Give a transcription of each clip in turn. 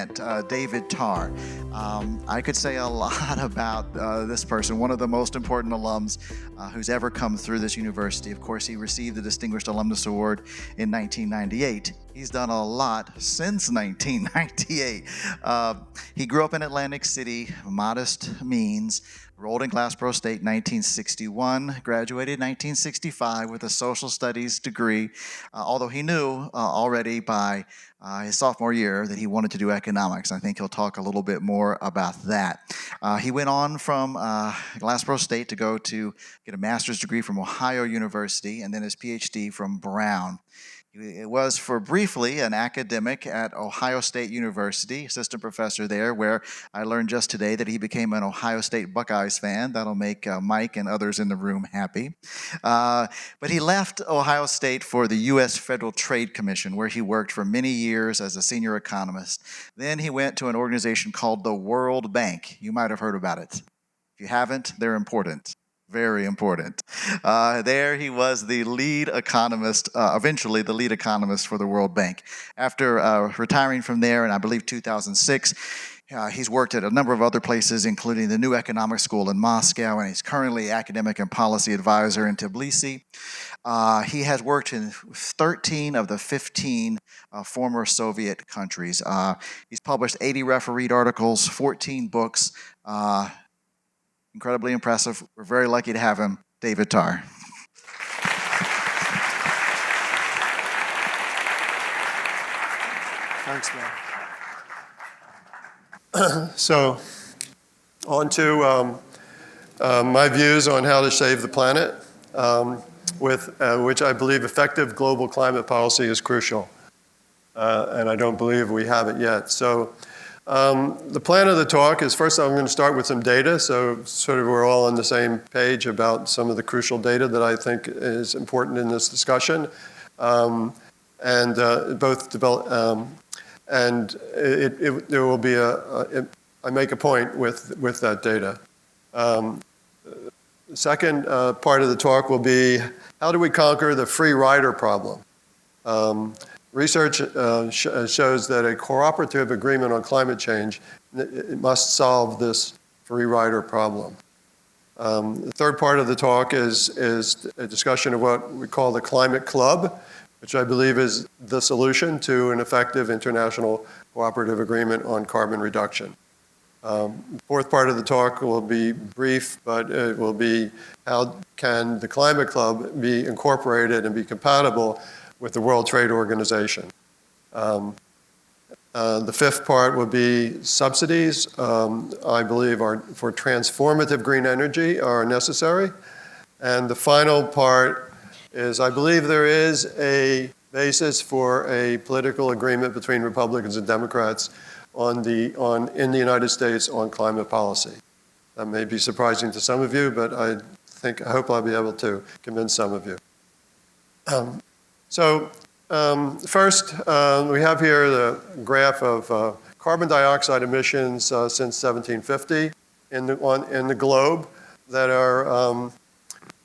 giant, David Tarr. I could say a lot about this person, one of the most important alums who's ever come through this university. Of course, he received the Distinguished Alumnus Award in 1998. He's done a lot since 1998. He grew up in Atlantic City, modest means, enrolled in Glassboro State in 1961, graduated in 1965 with a social studies degree, although he knew already by his sophomore year that he wanted to do economics. I think he'll talk a little bit more about that. He went on from Glassboro State to go to get a master's degree from Rowan University and then his PhD from Brown. It was for briefly an academic at Ohio State University, assistant professor there, where I learned just today that he became an Ohio State Buckeyes fan. That'll make Mike and others in the room happy. But he left Ohio State for the U.S. Federal Trade Commission, where he worked for many years as a senior economist. Then he went to an organization called the World Bank. You might have heard about it. If you haven't, they're important. Very important. There he was the lead economist, eventually the lead economist for the World Bank. After retiring from there in, I believe, 2006, he's worked at a number of other places, including the New Economic School in Moscow, and he's currently academic and policy advisor in Tbilisi. He has worked in 13 of the 15 former Soviet countries. He's published 80 refereed articles, 14 books, incredibly impressive. We're very lucky to have him, David Tarr. Thanks, man. So, on to my views on how to save the planet, which I believe effective global climate policy is crucial. And I don't believe we have it yet. So, the plan of the talk is, first I'm going to start with some data, so sort of we're all on the same page about some of the crucial data that I think is important in this discussion. There will be I make a point with that data. The second part of the talk will be, how do we conquer the free rider problem? Research shows that a cooperative agreement on climate change it must solve this free rider problem. The third part of the talk is a discussion of what we call the Climate Club, which I believe is the solution to an effective international cooperative agreement on carbon reduction. The fourth part of the talk will be brief, but it will be how can the Climate Club be incorporated and be compatible with the World Trade Organization. The fifth part would be subsidies, I believe for transformative green energy are necessary. And the final part is I believe there is a basis for a political agreement between Republicans and Democrats in the United States on climate policy. That may be surprising to some of you, but I hope I'll be able to convince some of you. First, we have here the graph of carbon dioxide emissions since 1750 in the globe that are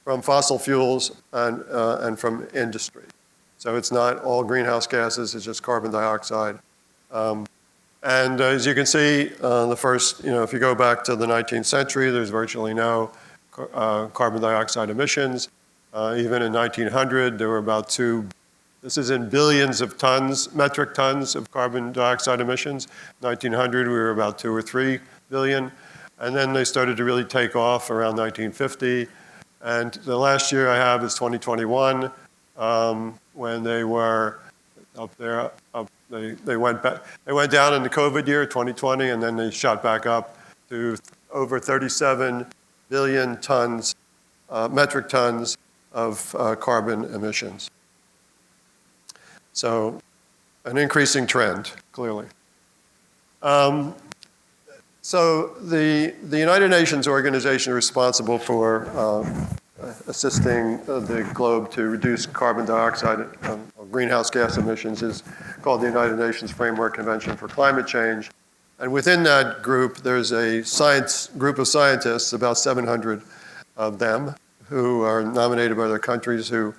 from fossil fuels and from industry. So it's not all greenhouse gases, it's just carbon dioxide. And as you can see, if you go back to the 19th century, there's virtually no carbon dioxide emissions. Even in 1900, there were about this is in billions of metric tons of carbon dioxide emissions. 1900, we were about 2 or 3 billion. And then they started to really take off around 1950. And the last year I have is 2021, when they were up there. They went down in the COVID year, 2020, and then they shot back up to over 37 billion metric tons of carbon emissions. So an increasing trend, clearly. So the United Nations organization responsible for assisting the globe to reduce carbon dioxide or greenhouse gas emissions is called the United Nations Framework Convention for Climate Change. And within that group, there's a group of scientists, about 700 of them, who are nominated by their countries, who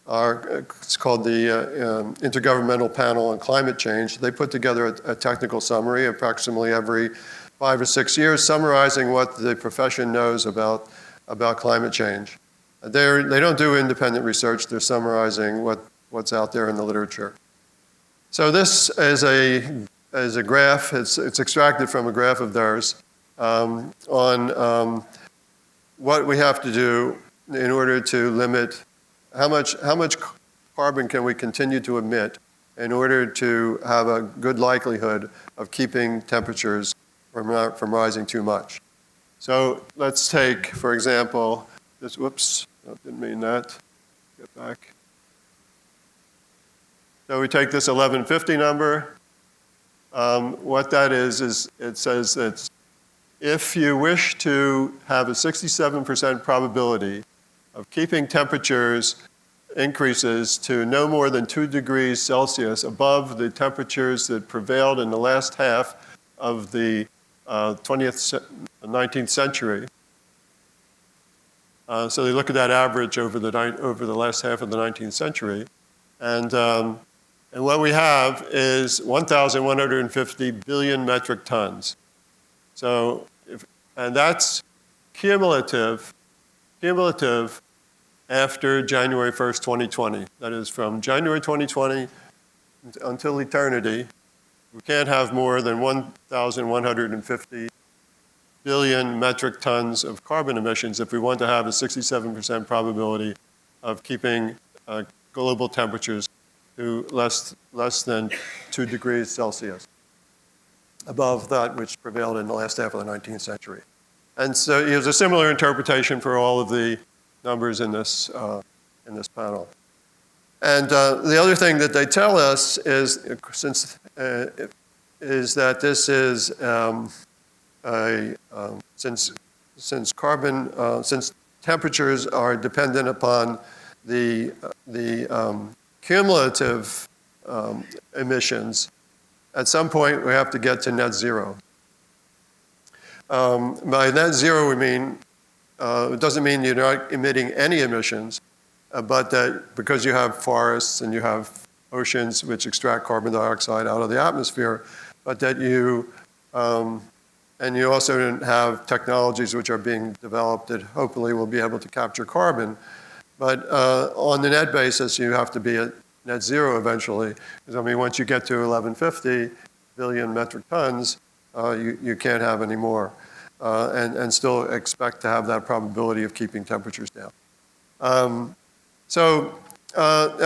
it's called the Intergovernmental Panel on Climate Change. They put together a technical summary approximately every 5 or 6 years, summarizing what the profession knows about climate change. They don't do independent research. They're summarizing what's out there in the literature. So this is a graph. It's extracted from a graph of theirs on what we have to do in order to limit how much carbon can we continue to emit in order to have a good likelihood of keeping temperatures from rising too much. So let's take, for example, this, whoops, I didn't mean that. Get back. So we take this 1150 number. What that is it says that if you wish to have a 67% probability of keeping temperatures increases to no more than 2 degrees Celsius above the temperatures that prevailed in the last half of the 19th century. So they look at that average over the last half of the 19th century. And what we have is 1,150 billion metric tons. So, and that's cumulative after January 1st, 2020. That is from January 2020 until eternity. We can't have more than 1,150 billion metric tons of carbon emissions if we want to have a 67% probability of keeping global temperatures to less than 2 degrees Celsius, above that which prevailed in the last half of the 19th century. And so there's a similar interpretation for all of the numbers in this panel. And the other thing that they tell us is, is that this is since temperatures are dependent upon the cumulative emissions, at some point we have to get to net zero. By net zero we mean, it doesn't mean you're not emitting any emissions, but that because you have forests and you have oceans which extract carbon dioxide out of the atmosphere, but that and you also have technologies which are being developed that hopefully will be able to capture carbon. But on the net basis, you have to be at net zero eventually. Because I mean, once you get to 1150 billion metric tons, you can't have any more, and still expect to have that probability of keeping temperatures down. Now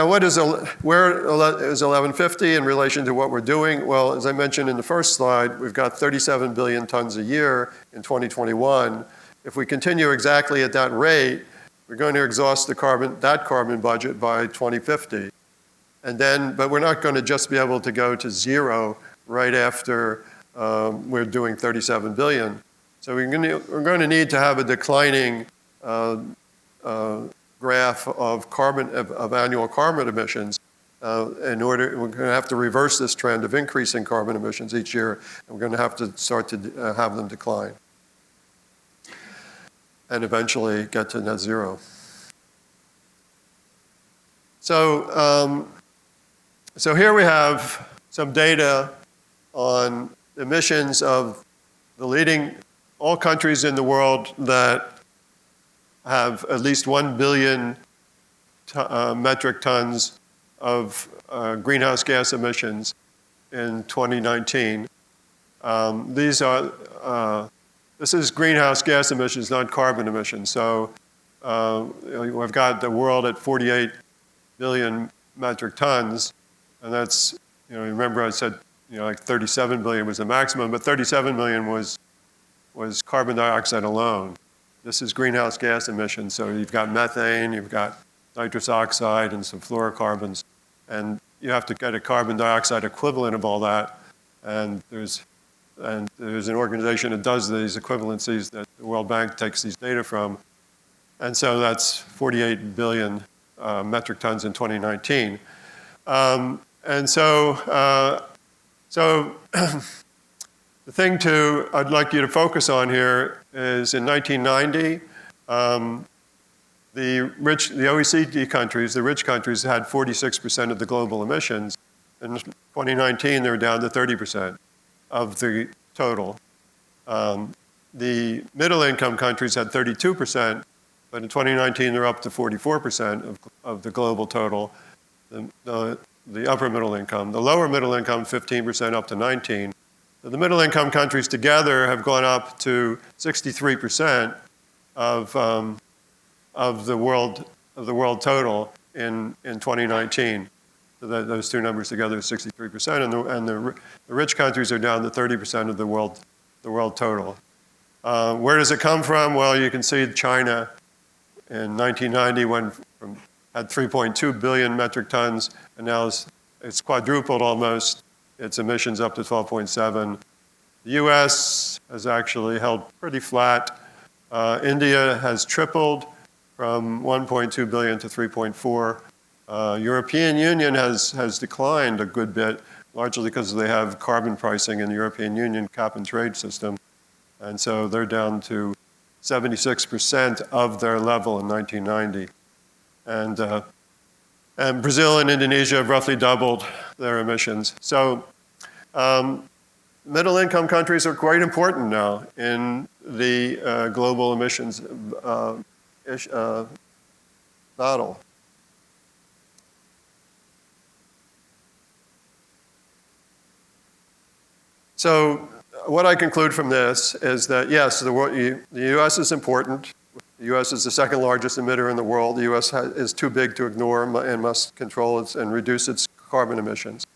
where is 1150 in relation to what we're doing? Well, as I mentioned in the first slide, we've got 37 billion tons a year in 2021. If we continue exactly at that rate, we're going to exhaust that carbon budget by 2050. But we're not going to just be able to go to zero right after we're doing 37 billion. So we're going to need to have a declining graph of annual carbon emissions we're going to have to reverse this trend of increasing carbon emissions each year, and we're going to have to start to have them decline and eventually get to net zero. So here we have some data on emissions of all countries in the world that have at least 1 billion metric tons of greenhouse gas emissions in 2019. This is greenhouse gas emissions, not carbon emissions. So we've got the world at 48 billion metric tons, and that's, remember I said, like 37 billion was the maximum, but 37 million was carbon dioxide alone. This is greenhouse gas emissions, so you've got methane, you've got nitrous oxide and some fluorocarbons, and you have to get a carbon dioxide equivalent of all that, and there's an organization that does these equivalencies that the World Bank takes these data from, and so that's 48 billion metric tons in 2019. And so the thing I'd like you to focus on here is in 1990, the OECD countries, the rich countries, had 46% of the global emissions. In 2019, they were down to 30% of the total. The middle-income countries had 32%, but in 2019, they're up to 44% of the global total. The upper middle income. The lower middle income, 15% up to 19%. So the middle income countries together have gone up to 63% of the world total in 2019. So those two numbers together is 63%, and the rich countries are down to 30% of the world total. Where does it come from? Well, you can see China in 1990 had 3.2 billion metric tons, and now it's quadrupled almost its emissions up to 12.7. The US has actually held pretty flat. India has tripled from 1.2 billion to 3.4. European Union has declined a good bit, largely because they have carbon pricing in the European Union cap and trade system. And so they're down to 76% of their level in 1990. And Brazil and Indonesia have roughly doubled their emissions. So middle-income countries are quite important now in the global emissions battle. So what I conclude from this is that, yes, the U.S. is important. The U.S. is the second largest emitter in the world. The U.S. is too big to ignore and must control and reduce its carbon emissions.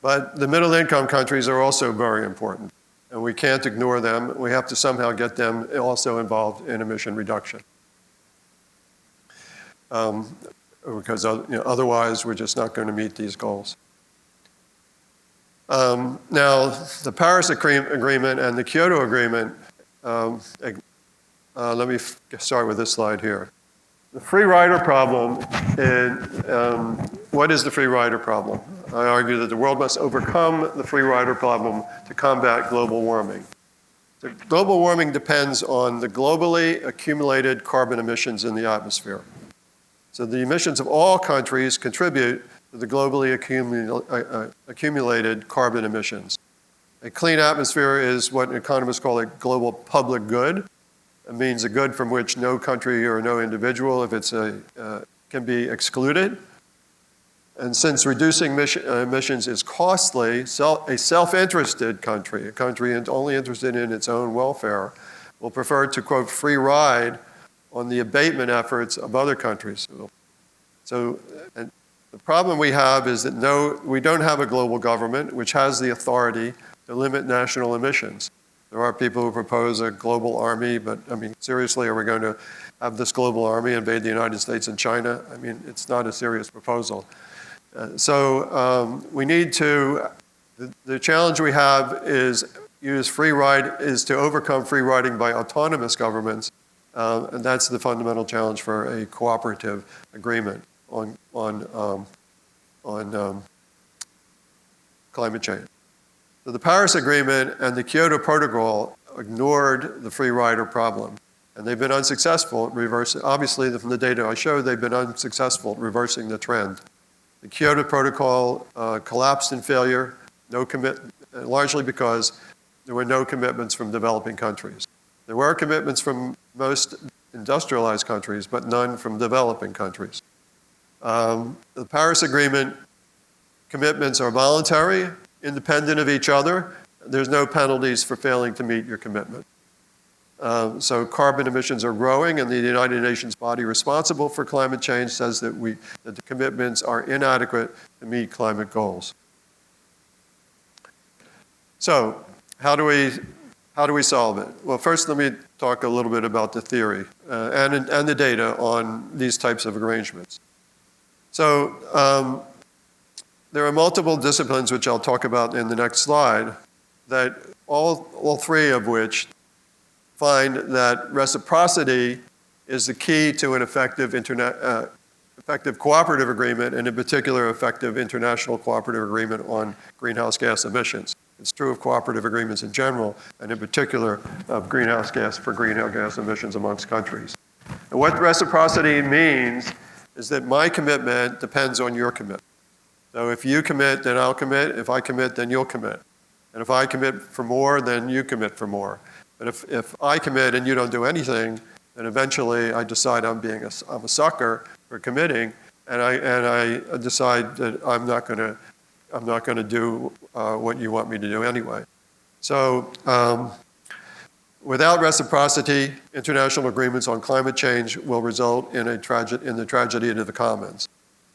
But the middle-income countries are also very important, and we can't ignore them. We have to somehow get them also involved in emission reduction. Because otherwise, we're just not going to meet these goals. Now, the Paris Agreement and the Kyoto Agreement, let me start with this slide here. The free rider problem, what is the free rider problem? I argue that the world must overcome the free rider problem to combat global warming. The global warming depends on the globally accumulated carbon emissions in the atmosphere. So the emissions of all countries contribute to the globally accumulated carbon emissions. A clean atmosphere is what economists call a global public good. It means a good from which no country or no individual, if it's can be excluded. And since reducing emissions is costly, a self-interested country, a country only interested in its own welfare, will prefer to, quote, free ride on the abatement efforts of other countries. So the problem we have is that we don't have a global government which has the authority to limit national emissions. There are people who propose a global army, but I mean, seriously, are we going to have this global army invade the United States and China? I mean, it's not a serious proposal. We need to, the challenge we have is to overcome free riding by autonomous governments, and that's the fundamental challenge for a cooperative agreement on climate change. So the Paris Agreement and the Kyoto Protocol ignored the free rider problem, and they've been unsuccessful at reversing. Obviously, from the data I showed, they've been unsuccessful at reversing the trend. The Kyoto Protocol collapsed in failure, largely because there were no commitments from developing countries. There were commitments from most industrialized countries, but none from developing countries. The Paris Agreement commitments are voluntary, independent of each other. There's no penalties for failing to meet your commitment. So carbon emissions are growing, and the United Nations body responsible for climate change says that the commitments are inadequate to meet climate goals. So how do we solve it? Well, first let me talk a little bit about the theory and the data on these types of arrangements. So there are multiple disciplines, which I'll talk about in the next slide, that all three of which find that reciprocity is the key to an effective cooperative agreement, and in particular, effective international cooperative agreement on greenhouse gas emissions. It's true of cooperative agreements in general, and in particular of greenhouse gas emissions amongst countries. And what reciprocity means is that my commitment depends on your commitment. So if you commit, then I'll commit. If I commit, then you'll commit. And if I commit for more, then you commit for more. But if I commit and you don't do anything, then eventually I decide I'm a sucker for committing, and I decide that I'm not going to do what you want me to do anyway. So without reciprocity, international agreements on climate change will result in the tragedy of the commons.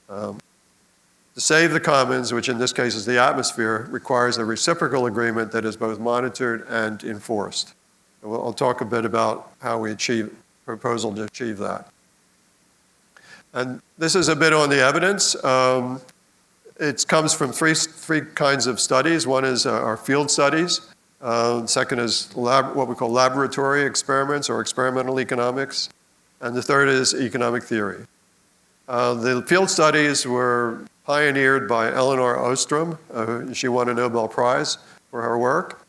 To save the commons, which in this case is the atmosphere, requires a reciprocal agreement that is both monitored and enforced. I'll talk a bit about how we proposal to achieve that. And this is a bit on the evidence. It comes from three kinds of studies. One is our field studies. Second is what we call laboratory experiments or experimental economics. And the third is economic theory. The field studies were pioneered by Elinor Ostrom. She won a Nobel Prize for her work.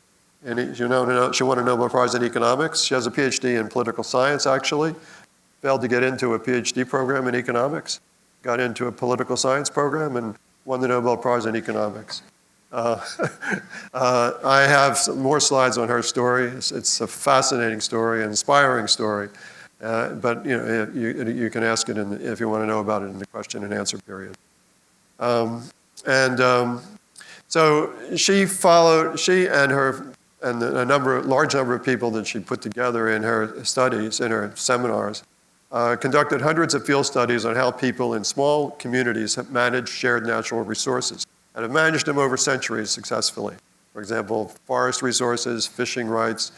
And she won a Nobel Prize in economics. She has a PhD in political science, actually. Failed to get into a PhD program in economics. Got into a political science program and won the Nobel Prize in economics. I have some more slides on her story. It's a fascinating story, an inspiring story. But you can ask it if you want to know about it in the question and answer period. So she and a large number of people that she put together in her studies, in her seminars, conducted hundreds of field studies on how people in small communities have managed shared natural resources and have managed them over centuries successfully. For example, forest resources, fishing rights,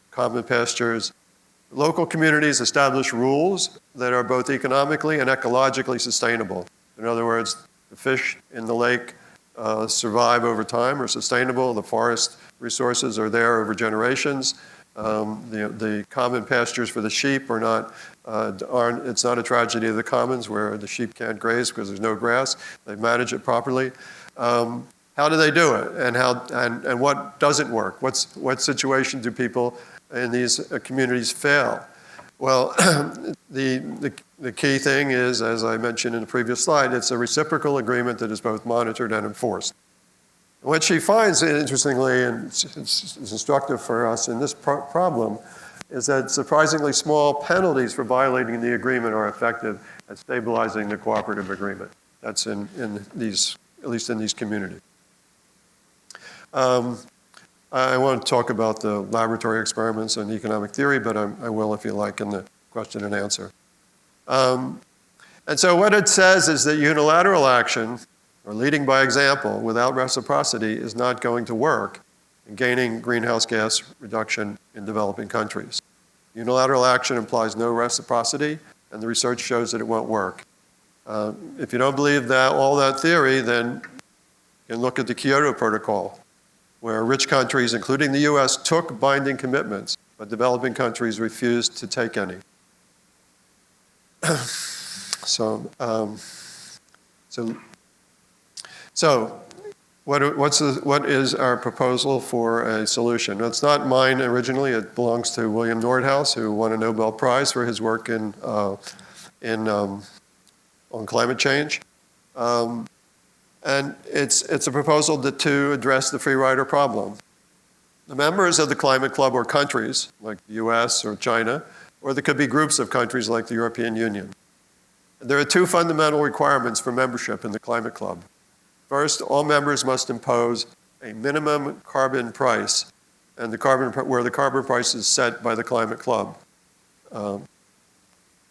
common pastures. Local communities establish rules that are both economically and ecologically sustainable. In other words, the fish in the lake survive over time, are sustainable. The forest resources are there over generations. The common pastures for the sheep are not, it's not a tragedy of the commons where the sheep can't graze because there's no grass. They manage it properly. How do they do it? And what doesn't work? What situation do people in these communities fail? Well, the key thing is, as I mentioned in the previous slide, it's a reciprocal agreement that is both monitored and enforced. What she finds, interestingly, and it's instructive for us in this problem, is that surprisingly small penalties for violating the agreement are effective at stabilizing the cooperative agreement. That's in these, at least in these communities. I want to talk about the laboratory experiments and economic theory, but I will if you like in the question and answer. And so what it says is that unilateral action, or leading by example without reciprocity, is not going to work in gaining greenhouse gas reduction in developing countries. Unilateral action implies no reciprocity, and the research shows that it won't work. If you don't believe all that theory, then you can look at the Kyoto Protocol, where rich countries, including the US, took binding commitments, but developing countries refused to take any. So what is our proposal for a solution? It's not mine originally. It belongs to William Nordhaus, who won a Nobel Prize for his work on climate change. And it's a proposal to address the free rider problem. The members of the Climate Club are countries, like the US or China, or there could be groups of countries like the European Union. There are two fundamental requirements for membership in the Climate Club. First, all members must impose a minimum carbon price, and where the carbon price is set by the Climate Club. So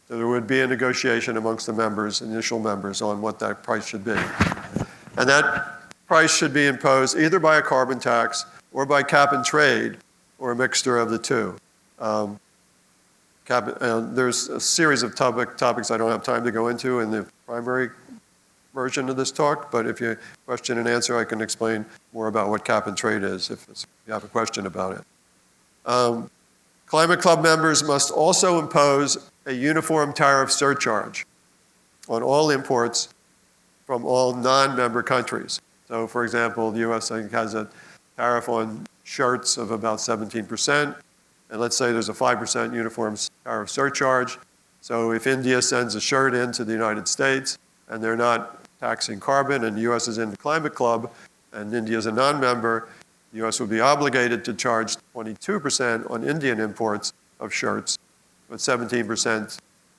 there would be a negotiation amongst the members, initial members, on what that price should be. And that price should be imposed either by a carbon tax or by cap and trade, or a mixture of the two. There's a series of topics I don't have time to go into in the primary version of this talk, but if you question and answer, I can explain more about what cap and trade is if you have a question about it. Climate Club members must also impose a uniform tariff surcharge on all imports from all non-member countries. So for example, the US I think has a tariff on shirts of about 17%, and let's say there's a 5% uniform tariff surcharge. So if India sends a shirt into the United States and they're not taxing carbon and the U.S. is in the climate club and India is a non-member, the U.S. would be obligated to charge 22% on Indian imports of shirts, but 17%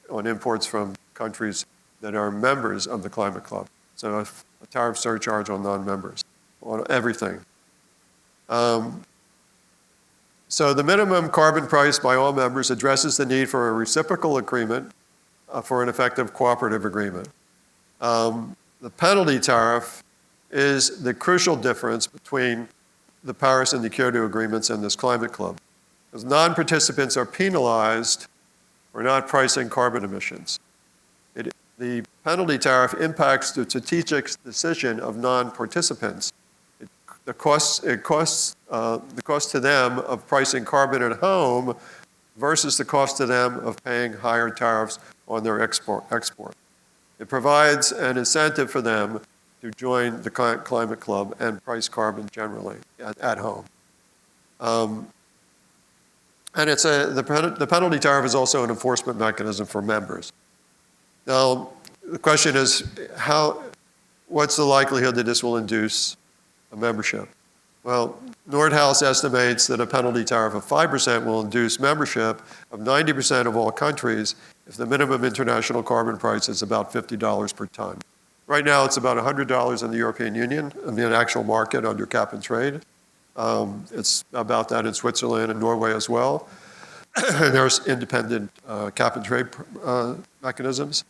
on imports from countries that are members of the climate club. So a tariff surcharge on non-members, on everything. So the minimum carbon price by all members addresses the need for a reciprocal agreement for an effective cooperative agreement. The penalty tariff is the crucial difference between the Paris and the Kyoto agreements and this climate club. Because non-participants are penalized for not pricing carbon emissions. The penalty tariff impacts the strategic decision of non-participants. The cost to them of pricing carbon at home versus the cost to them of paying higher tariffs on their export. It provides an incentive for them to join the climate club and price carbon generally at home. And the penalty tariff is also an enforcement mechanism for members. Now, the question is, what's the likelihood that this will induce a membership? Well, Nordhaus estimates that a penalty tariff of 5% will induce membership of 90% of all countries if the minimum international carbon price is about $50 per ton. Right now, it's about $100 in the European Union, in the actual market under cap and trade. It's about that in Switzerland and Norway as well. There's independent cap and trade mechanisms.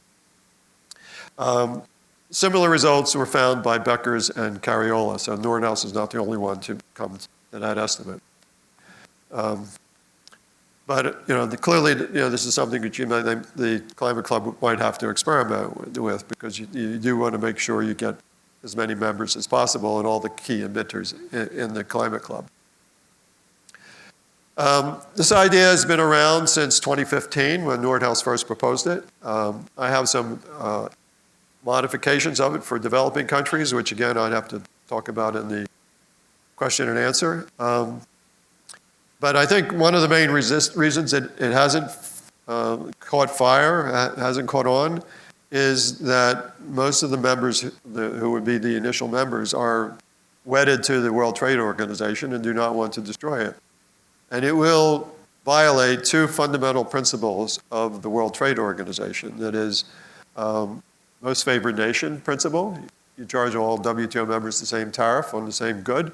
Similar results were found by Beckers and Cariola, so Nordhaus is not the only one to come to that estimate. But clearly, this is something that the Climate Club might have to experiment with, because you do want to make sure you get as many members as possible and all the key emitters in the Climate Club. This idea has been around since 2015 when Nordhaus first proposed it. I have some modifications of it for developing countries, which again I'd have to talk about in the question and answer. But I think one of the main reasons it hasn't caught fire, hasn't caught on, is that most of the members who would be the initial members are wedded to the World Trade Organization and do not want to destroy it. And it will violate two fundamental principles of the World Trade Organization. That is, most favored nation principle. You charge all WTO members the same tariff on the same good.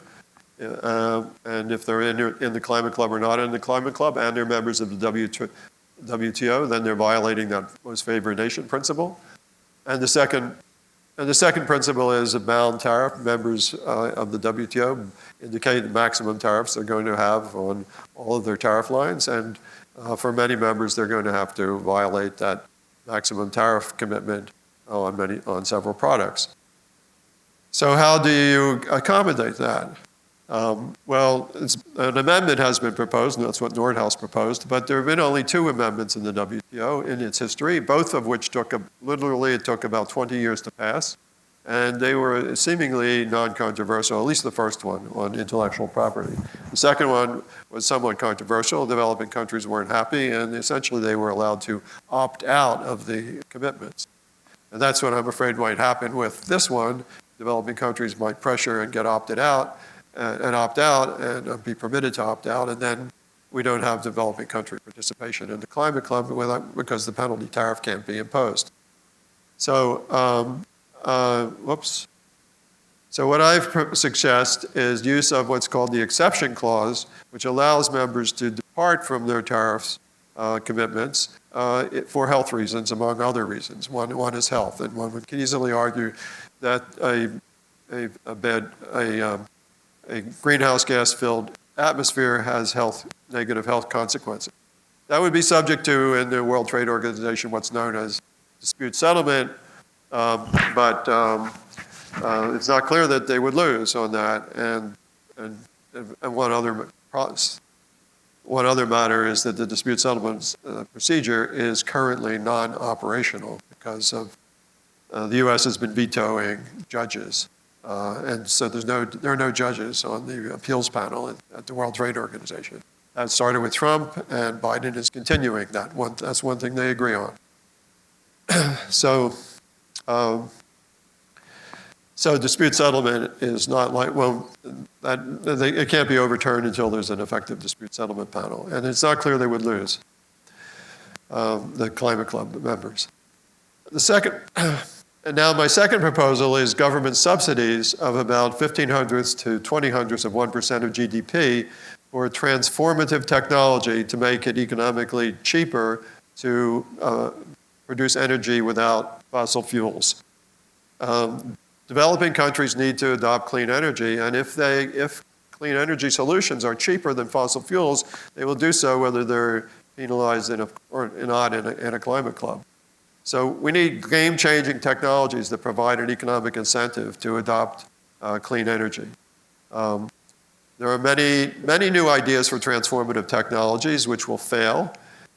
And if they're in the Climate Club or not in the Climate Club, and they're members of the WTO, then they're violating that most favored nation principle. And the second principle is a bound tariff. Members of the WTO indicate the maximum tariffs they're going to have on all of their tariff lines, and for many members, they're going to have to violate that maximum tariff commitment on several products. So how do you accommodate that? Well, an amendment has been proposed, and that's what Nordhaus proposed, but there have been only two amendments in the WTO in its history, both of which took about 20 years to pass, and they were seemingly non-controversial, at least the first one on intellectual property. The second one was somewhat controversial. Developing countries weren't happy, and essentially they were allowed to opt out of the commitments. And that's what I'm afraid might happen with this one. Developing countries might pressure and get opted out, and opt out and be permitted to opt out, and then we don't have developing country participation in the Climate Club because the penalty tariff can't be imposed. So, So what I've suggest is use of what's called the exception clause, which allows members to depart from their tariffs commitments for health reasons, among other reasons. One is health, and one can easily argue that a greenhouse gas-filled atmosphere has negative health consequences. That would be subject to, in the World Trade Organization, what's known as dispute settlement, but it's not clear that they would lose on that. And one other matter is that the dispute settlement procedure is currently non-operational because of the U.S. has been vetoing judges. And so there are no judges on the appeals panel at the World Trade Organization. That started with Trump, and Biden is continuing that one. That's one thing they agree on. So, so dispute settlement is not like, well, it can't be overturned until there's an effective dispute settlement panel. And it's not clear they would lose, the Climate Club members. The second, and now my second proposal is government subsidies of about 0.15 to 0.20 of 1% of GDP for transformative technology to make it economically cheaper to produce energy without fossil fuels. Developing countries need to adopt clean energy, and if clean energy solutions are cheaper than fossil fuels, they will do so whether they're penalized or not in a climate club. So we need game-changing technologies that provide an economic incentive to adopt clean energy. There are many new ideas for transformative technologies which will fail.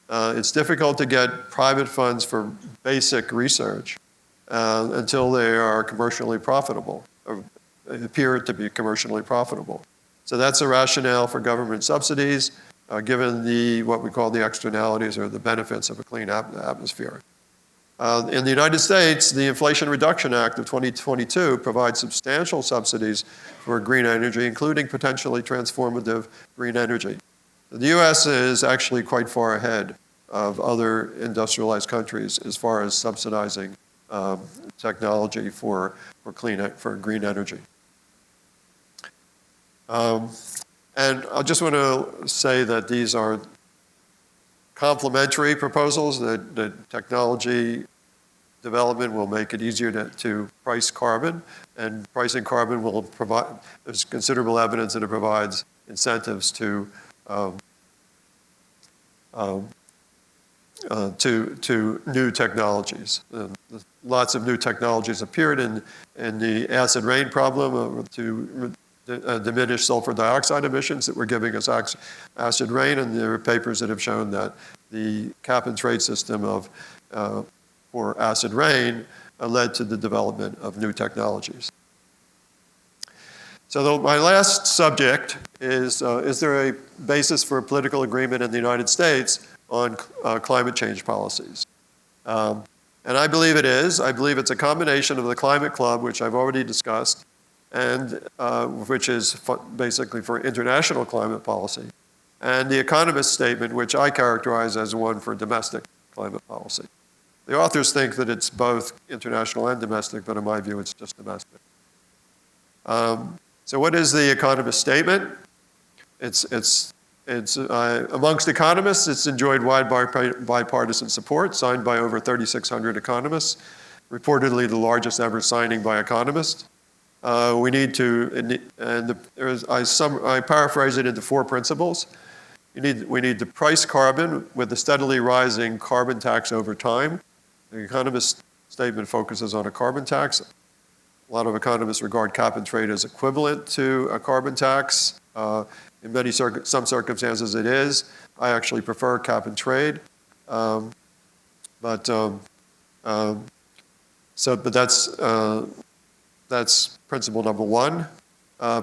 It's difficult to get private funds for basic research until they are commercially profitable, or appear to be commercially profitable. So that's a rationale for government subsidies, given what we call the externalities or the benefits of a clean atmosphere. In the United States, the Inflation Reduction Act of 2022 provides substantial subsidies for green energy, including potentially transformative green energy. The US is actually quite far ahead of other industrialized countries as far as subsidizing technology for green energy. And I just want to say that these are complementary proposals, that technology development will make it easier to price carbon, and pricing carbon will provide, there's considerable evidence that it provides incentives to new technologies. Lots of new technologies appeared in the acid rain problem to diminish sulfur dioxide emissions that were giving us acid rain, and there are papers that have shown that the cap and trade system for acid rain led to the development of new technologies. So my last subject is there a basis for a political agreement in the United States on climate change policies? And I believe it is. I believe it's a combination of the Climate Club, which I've already discussed, and which is basically for international climate policy, and the Economist statement, which I characterize as one for domestic climate policy. The authors think that it's both international and domestic, but in my view, it's just domestic. So what is the Economist statement? It's amongst economists, it's enjoyed wide bipartisan support, signed by over 3,600 economists, reportedly the largest ever signing by economists. We need to, I paraphrase it into 4 principles. We need to price carbon with a steadily rising carbon tax over time. The Economist statement focuses on a carbon tax. A lot of economists regard cap and trade as equivalent to a carbon tax. In some circumstances it is. I actually prefer cap and trade. But that's principle number 1.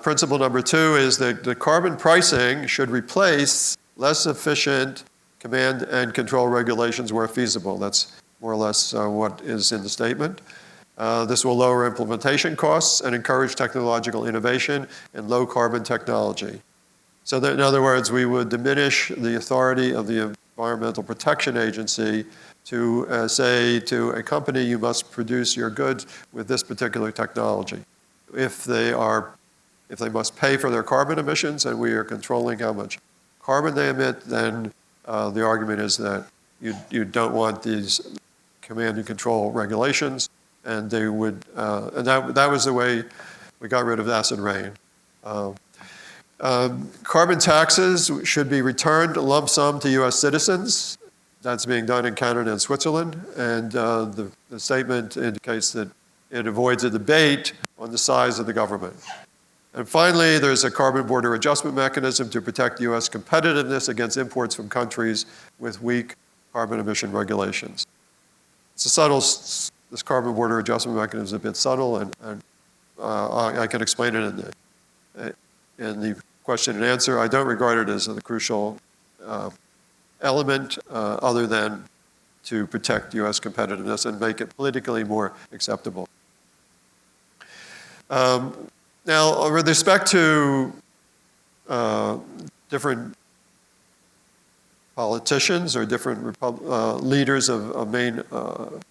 Principle number 2 is that the carbon pricing should replace less efficient command and control regulations where feasible. That's more or less what is in the statement. This will lower implementation costs and encourage technological innovation and low carbon technology. So that, in other words, we would diminish the authority of the Environmental Protection Agency to say to a company, you must produce your goods with this particular technology. If they must pay for their carbon emissions and we are controlling how much carbon they emit, then the argument is that you don't want these command and control regulations, and they would, and that was the way we got rid of acid rain. Carbon taxes should be returned lump sum to US citizens. That's being done in Canada and Switzerland, and the statement indicates that it avoids a debate on the size of the government. And finally, there's a carbon border adjustment mechanism to protect US competitiveness against imports from countries with weak carbon emission regulations. It's a subtle, this carbon border adjustment mechanism is a bit subtle, and I can explain it in the question and answer. I don't regard it as a crucial element other than to protect U.S. competitiveness and make it politically more acceptable. Now, with respect to different politicians or different leaders of main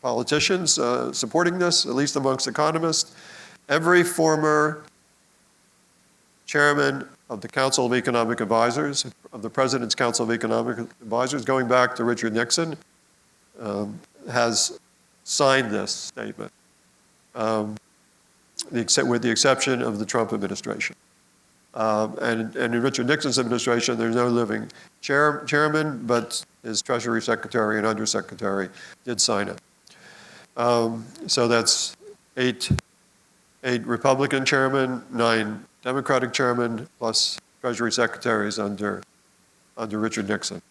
politicians supporting this, at least amongst economists, every former chairman of the Council of Economic Advisors, of the President's Council of Economic Advisors, going back to Richard Nixon, has signed this statement, with the exception of the Trump administration. And in Richard Nixon's administration, there's no living chairman, but his Treasury Secretary and Undersecretary did sign it. So that's eight Republican chairmen, 9 Democratic chairmen, plus Treasury Secretaries under Richard Nixon.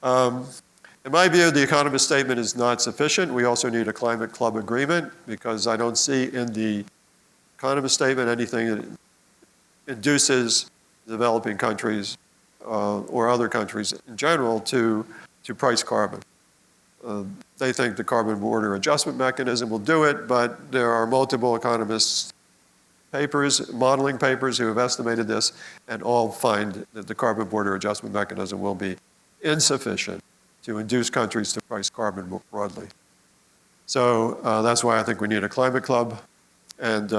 In my view, the Economist statement is not sufficient. We also need a climate club agreement, because I don't see in the Economist statement anything that induces developing countries or other countries in general to price carbon. They think the carbon border adjustment mechanism will do it, but there are multiple economists' papers, modeling papers, who have estimated this, and all find that the carbon border adjustment mechanism will be insufficient to induce countries to price carbon more broadly. So that's why I think we need a climate club. And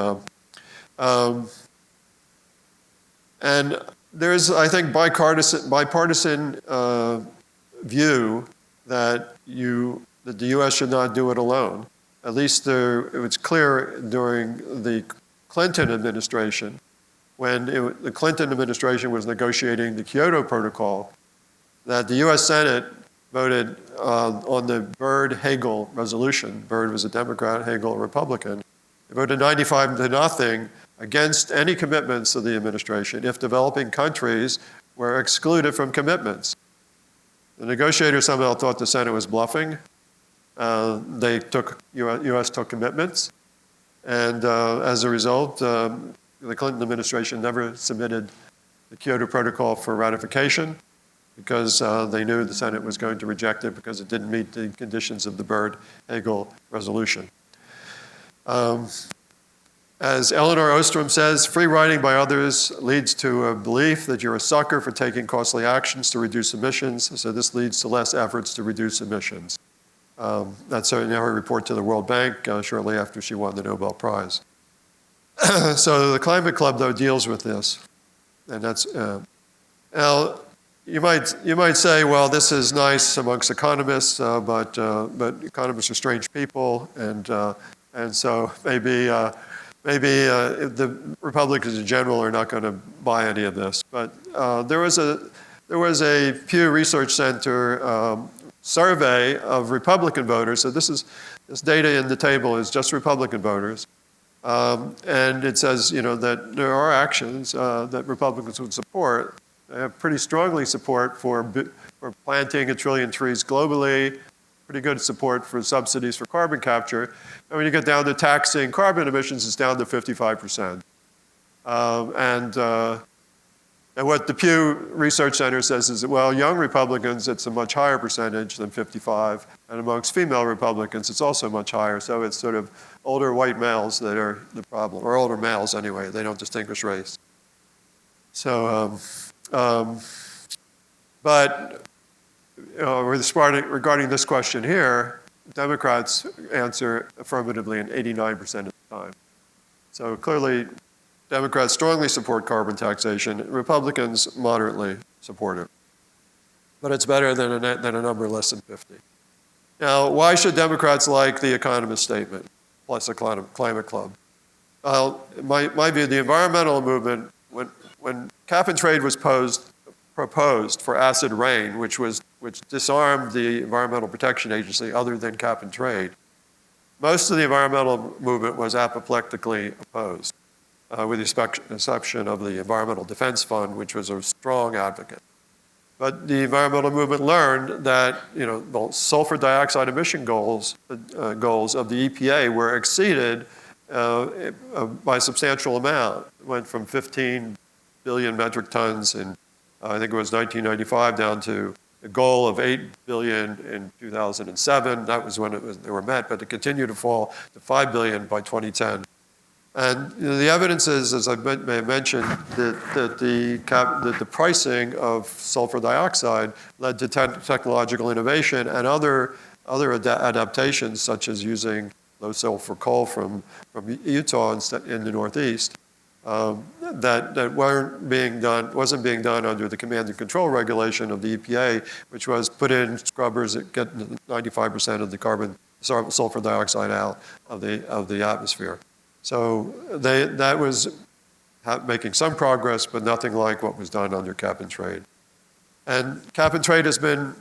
there's, I think, bipartisan view that the U.S. should not do it alone. At least it was clear during the Clinton administration, when the Clinton administration was negotiating the Kyoto Protocol, that the U.S. Senate voted on the Byrd-Hagel resolution. Byrd was a Democrat, Hagel a Republican. They voted 95-0 against any commitments of the administration if developing countries were excluded from commitments. The negotiators somehow thought the Senate was bluffing. U.S. took commitments. And as a result, the Clinton administration never submitted the Kyoto Protocol for ratification, because they knew the Senate was going to reject it because it didn't meet the conditions of the Byrd-Hagel resolution. As Elinor Ostrom says, free riding by others leads to a belief that you're a sucker for taking costly actions to reduce emissions, so this leads to less efforts to reduce emissions. That's her report to the World Bank shortly after she won the Nobel Prize. So the Climate Club, though, deals with this. And that's, now, you might say, well, this is nice amongst economists, but economists are strange people, and so maybe the Republicans in general are not going to buy any of this. But there was a Pew Research Center survey of Republican voters. So this data in the table is just Republican voters, and it says that there are actions that Republicans would support. They have pretty strongly support for planting 1 trillion trees globally, pretty good support for subsidies for carbon capture. And when you get down to taxing carbon emissions, it's down to 55%. And what the Pew Research Center says is that, well, young Republicans, it's a much higher percentage than 55, and amongst female Republicans, it's also much higher. So it's sort of older white males that are the problem, or older males anyway. They don't distinguish race. So, but regarding this question here, Democrats answer affirmatively in 89% of the time. So clearly, Democrats strongly support carbon taxation. Republicans moderately support it. But it's better than a number less than 50. Now, why should Democrats like the Economist statement, plus a climate club? Well, in my view, the environmental movement, when cap and trade was proposed for acid rain, which disarmed the Environmental Protection Agency other than cap and trade, most of the environmental movement was apoplectically opposed, with the exception of the Environmental Defense Fund, which was a strong advocate. But the environmental movement learned that the sulfur dioxide emission goals of the EPA were exceeded by a substantial amount. It went from 15 billion metric tons in, I think it was 1995, down to a goal of 8 billion in 2007. That was when they were met, but it continued to fall to 5 billion by 2010. And the evidence is, as I may have mentioned, that the pricing of sulfur dioxide led to technological innovation and other adaptations, such as using low sulfur coal from Utah in the Northeast, that wasn't being done under the command and control regulation of the EPA, which was put in scrubbers that get 95% of the sulfur dioxide out of the atmosphere. So that was making some progress, but nothing like what was done under cap and trade. And cap and trade has been,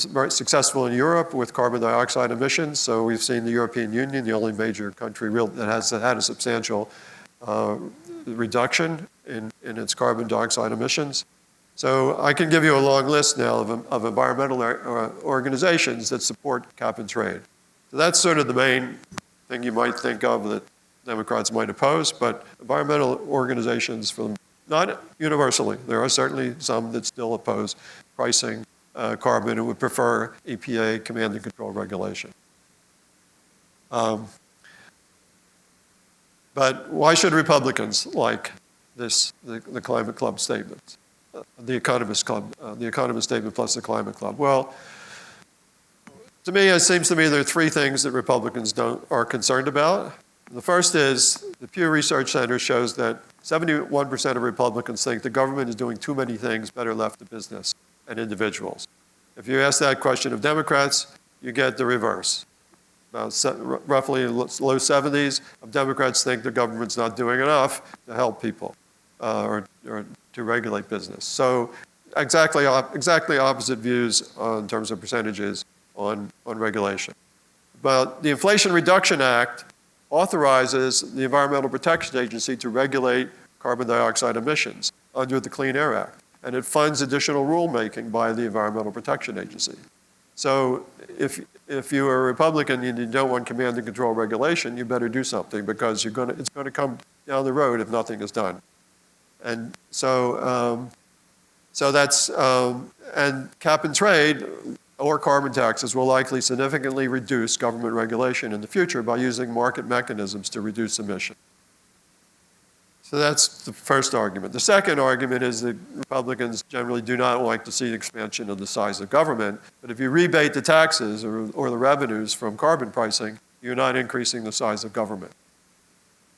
very successful in Europe with carbon dioxide emissions. So we've seen the European Union, the only major country that has had a substantial reduction in its carbon dioxide emissions. So I can give you a long list now of environmental organizations that support cap and trade. So that's sort of the main thing you might think of that Democrats might oppose, but environmental organizations, not universally. There are certainly some that still oppose pricing carbon and would prefer EPA command and control regulation. But why should Republicans like the Climate Club statements, the Economist statement plus the Climate Club? Well, to me, it seems to me there are three things that Republicans are concerned about. The first is the Pew Research Center shows that 71% of Republicans think the government is doing too many things better left to business and individuals. If you ask that question of Democrats, you get the reverse. About roughly low 70s of Democrats think the government's not doing enough to help people or to regulate business. So exactly opposite views in terms of percentages on regulation. But the Inflation Reduction Act authorizes the Environmental Protection Agency to regulate carbon dioxide emissions under the Clean Air Act. And it funds additional rulemaking by the Environmental Protection Agency. So if you are a Republican and you don't want command and control regulation, you better do something because it's going to come down the road if nothing is done. And so that's, and cap and trade or carbon taxes will likely significantly reduce government regulation in the future by using market mechanisms to reduce emissions. So that's the first argument. The second argument is that Republicans generally do not like to see expansion of the size of government, but if you rebate the taxes or the revenues from carbon pricing, you're not increasing the size of government.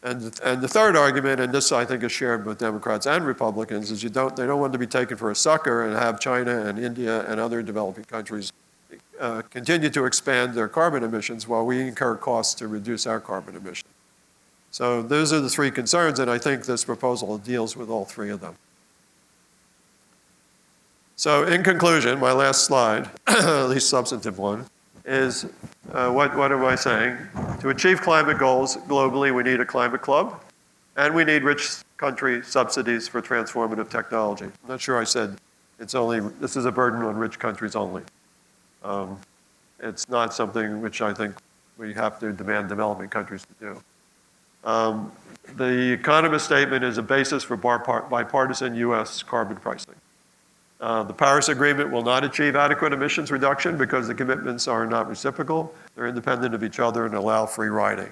And the third argument, and this I think is shared with Democrats and Republicans, is they don't want to be taken for a sucker and have China and India and other developing countries continue to expand their carbon emissions while we incur costs to reduce our carbon emissions. So those are the three concerns, and I think this proposal deals with all three of them. So in conclusion, my last slide, at least substantive one, is what am I saying? To achieve climate goals globally, we need a climate club, and we need rich country subsidies for transformative technology. I'm not sure I said this is a burden on rich countries only. It's not something which I think we have to demand developing countries to do. The Economist statement is a basis for bipartisan U.S. carbon pricing. The Paris Agreement will not achieve adequate emissions reduction because the commitments are not reciprocal. They're independent of each other and allow free riding.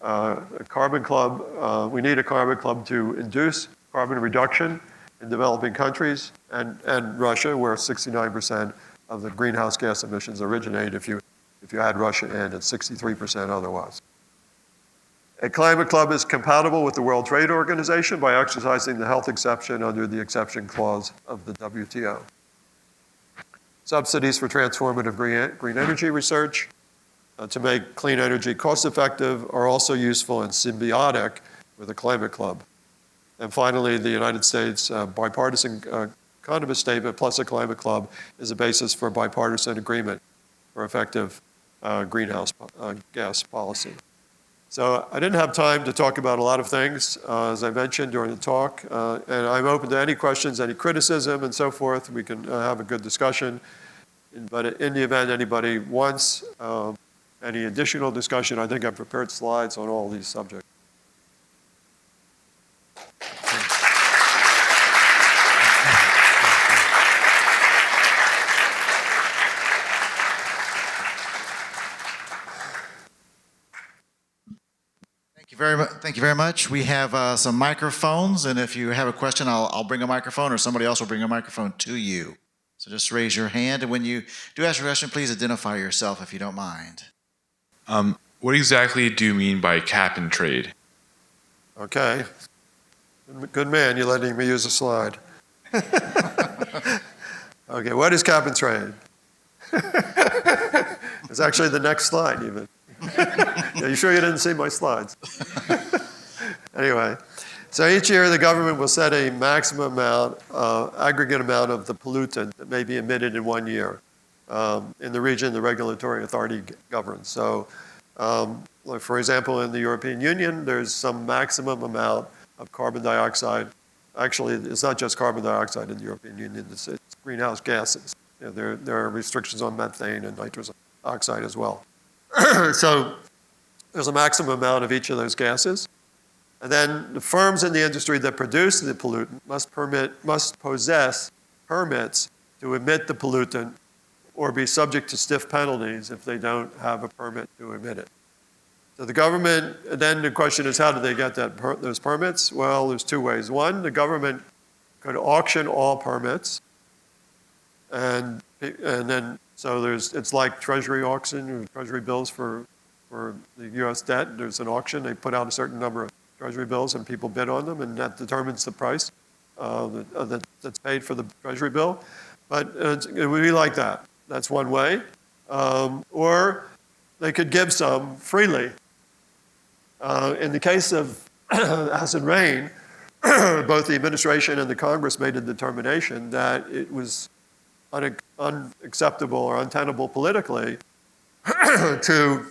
A carbon club, we need a carbon club to induce carbon reduction in developing countries and Russia, where 69% of the greenhouse gas emissions originate. If you add Russia in, it's 63% otherwise. A climate club is compatible with the World Trade Organization by exercising the health exception under the exception clause of the WTO. Subsidies for transformative green energy research to make clean energy cost-effective are also useful and symbiotic with a climate club. And finally, the United States bipartisan Economist statement plus a climate club is a basis for bipartisan agreement for effective greenhouse gas policy. So I didn't have time to talk about a lot of things, as I mentioned during the talk, and I'm open to any questions, any criticism, and so forth. We can have a good discussion. But in the event anybody wants any additional discussion, I think I've prepared slides on all these subjects. Thank you very much. We have some microphones, and if you have a question, I'll bring a microphone, or somebody else will bring a microphone to you. So just raise your hand, and when you do ask your question, please identify yourself if you don't mind. What exactly do you mean by cap and trade? Okay. Good man, you're letting me use a slide. Okay, what is cap and trade? It's actually the next slide, even. Yeah, you sure you didn't see my slides? Anyway, so each year the government will set a maximum amount, aggregate amount of the pollutant that may be emitted in 1 year in the region the regulatory authority governs. So, like for example, in the European Union, there's some maximum amount of carbon dioxide. Actually, it's not just carbon dioxide in the European Union, it's greenhouse gases. You know, there are restrictions on methane and nitrous oxide as well. So there's a maximum amount of each of those gases. And then the firms in the industry that produce the pollutant must possess permits to emit the pollutant or be subject to stiff penalties if they don't have a permit to emit it. So the government, then the question is, how do they get those permits? Well, there's two ways. One, the government could auction all permits, and then so it's like Treasury auction, Treasury bills for the U.S. debt. There's an auction. They put out a certain number of Treasury bills, and people bid on them, and that determines the price that's paid for the Treasury bill. But it would be like that. That's one way. Or they could give some freely. In the case of acid rain, both the administration and the Congress made a determination that it was unacceptable or untenable politically to